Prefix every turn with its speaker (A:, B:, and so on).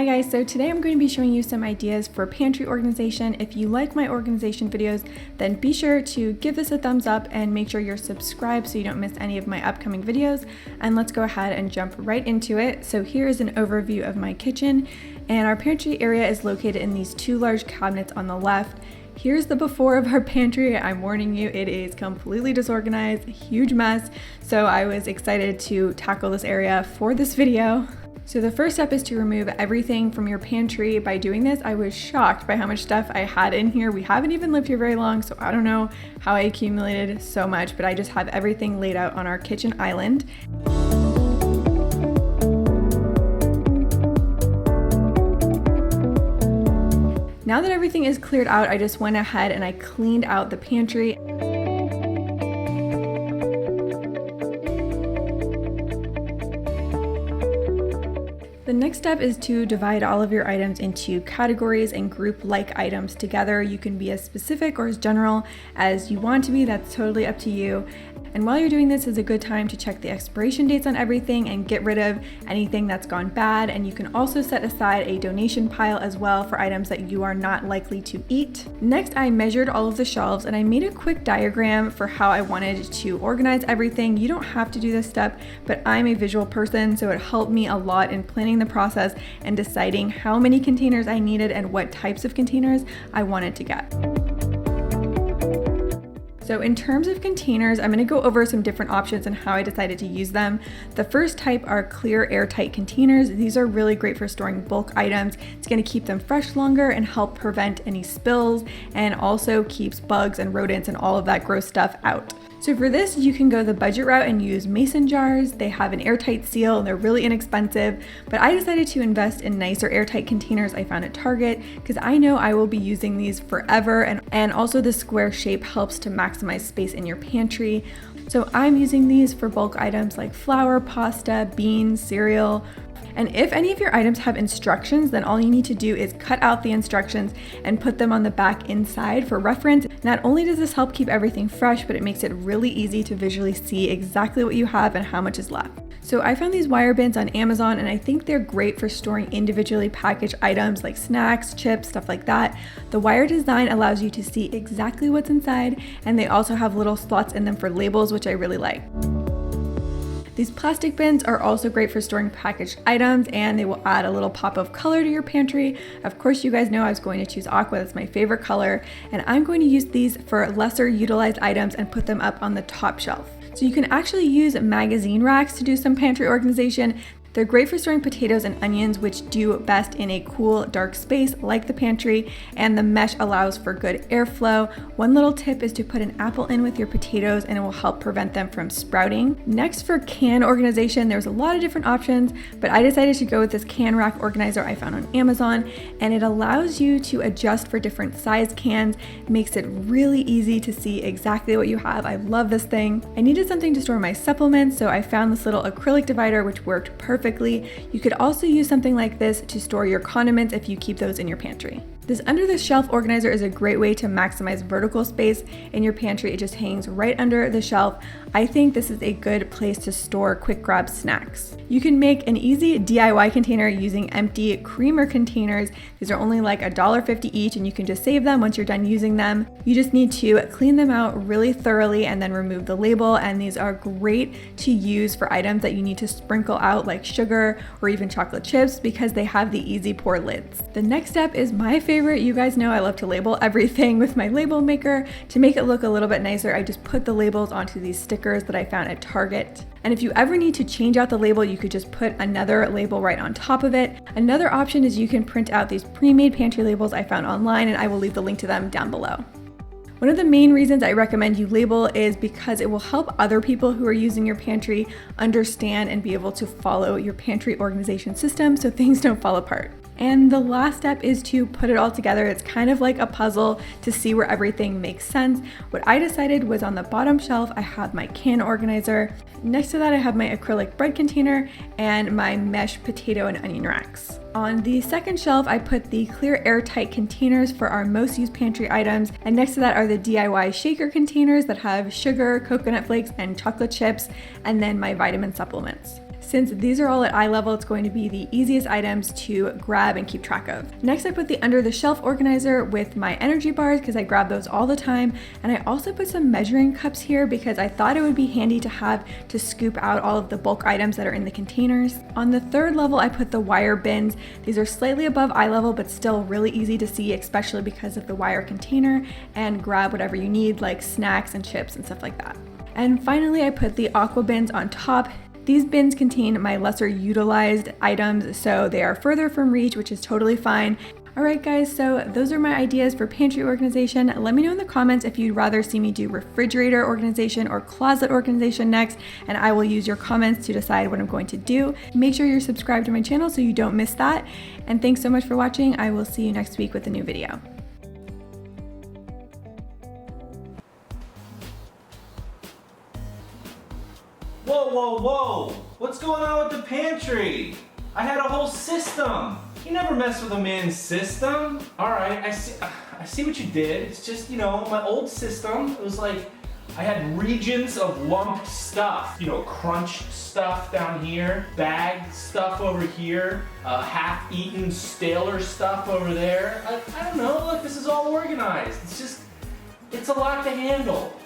A: Hi guys, so today I'm going to be showing you some ideas for pantry organization. If you like my organization videos, then be sure to give this a thumbs up and make sure you're subscribed so you don't miss any of my upcoming videos. And let's go ahead and jump right into it. So here is an overview of my kitchen, and our pantry area is located in these two large cabinets on the left. Here's the before of our pantry. I'm warning you, it is completely disorganized, a huge mess. So I was excited to tackle this area for this video. So the first step is to remove everything from your pantry. By doing this, I was shocked by how much stuff I had in here. We haven't even lived here very long, so I don't know how I accumulated so much, but I just have everything laid out on our kitchen island. Now that everything is cleared out, I just went ahead and I cleaned out the pantry. The next step is to divide all of your items into categories and group like items together. You can be as specific or as general as you want to be, that's totally up to you. And while you're doing this, is a good time to check the expiration dates on everything and get rid of anything that's gone bad. And you can also set aside a donation pile as well for items that you are not likely to eat. Next, I measured all of the shelves and I made a quick diagram for how I wanted to organize everything. You don't have to do this step, but I'm a visual person, so it helped me a lot in planning the process and deciding how many containers I needed and what types of containers I wanted to get. So in terms of containers, I'm going to go over some different options and how I decided to use them. The first type are clear airtight containers. These are really great for storing bulk items. It's going to keep them fresh longer and help prevent any spills, and also keeps bugs and rodents and all of that gross stuff out. So for this, you can go the budget route and use mason jars. They have an airtight seal and they're really inexpensive, but I decided to invest in nicer airtight containers I found at Target because I know I will be using these forever, and also the square shape helps to maximize space in your pantry. So I'm using these for bulk items like flour, pasta, beans, cereal. And if any of your items have instructions, then all you need to do is cut out the instructions and put them on the back inside for reference. Not only does this help keep everything fresh, but it makes it really easy to visually see exactly what you have and how much is left. So I found these wire bins on Amazon, and I think they're great for storing individually packaged items like snacks, chips, stuff like that. The wire design allows you to see exactly what's inside, and they also have little slots in them for labels, which I really like. These plastic bins are also great for storing packaged items, and they will add a little pop of color to your pantry. Of course, you guys know I was going to choose aqua, that's my favorite color, and I'm going to use these for lesser utilized items and put them up on the top shelf. So you can actually use magazine racks to do some pantry organization. They're great for storing potatoes and onions, which do best in a cool, dark space like the pantry, and the mesh allows for good airflow. One little tip is to put an apple in with your potatoes and it will help prevent them from sprouting. Next, for can organization, there's a lot of different options, but I decided to go with this can rack organizer I found on Amazon, and it allows you to adjust for different size cans. It makes it really easy to see exactly what you have. I love this thing. I needed something to store my supplements, so I found this little acrylic divider which worked perfectly. You could also use something like this to store your condiments if you keep those in your pantry. This under the shelf organizer is a great way to maximize vertical space in your pantry. It just hangs right under the shelf. I think this is a good place to store quick grab snacks. You can make an easy DIY container using empty creamer containers. These are only like $1.50 each, and you can just save them once you're done using them. You just need to clean them out really thoroughly and then remove the label, and these are great to use for items that you need to sprinkle out like sugar or even chocolate chips because they have the easy pour lids. The next step is my favorite. You guys know I love to label everything with my label maker. To make it look a little bit nicer, I just put the labels onto these stickers that I found at Target. And if you ever need to change out the label, you could just put another label right on top of it. Another option is you can print out these pre-made pantry labels I found online, and I will leave the link to them down below. One of the main reasons I recommend you label is because it will help other people who are using your pantry understand and be able to follow your pantry organization system so things don't fall apart. And the last step is to put it all together. It's kind of like a puzzle to see where everything makes sense. What I decided was on the bottom shelf, I have my can organizer. Next to that, I have my acrylic bread container and my mesh potato and onion racks. On the second shelf, I put the clear airtight containers for our most used pantry items. And next to that are the DIY shaker containers that have sugar, coconut flakes, and chocolate chips, and then my vitamin supplements. Since these are all at eye level, it's going to be the easiest items to grab and keep track of. Next, I put the under the shelf organizer with my energy bars because I grab those all the time. And I also put some measuring cups here because I thought it would be handy to have to scoop out all of the bulk items that are in the containers. On the third level, I put the wire bins. These are slightly above eye level, but still really easy to see, especially because of the wire container, and grab whatever you need like snacks and chips and stuff like that. And finally, I put the aqua bins on top. These bins contain my lesser utilized items, so they are further from reach, which is totally fine. Alright guys, so those are my ideas for pantry organization. Let me know in the comments if you'd rather see me do refrigerator organization or closet organization next, and I will use your comments to decide what I'm going to do. Make sure you're subscribed to my channel so you don't miss that. And thanks so much for watching. I will see you next week with a new video.
B: Whoa, whoa, whoa! What's going on with the pantry? I had a whole system. You never mess with a man's system. All right, I see what you did. It's just, you know, my old system. It was like, I had regions of lumped stuff. You know, crunched stuff down here, bagged stuff over here, half-eaten, staler stuff over there. I don't know, look, this is all organized. It's a lot to handle.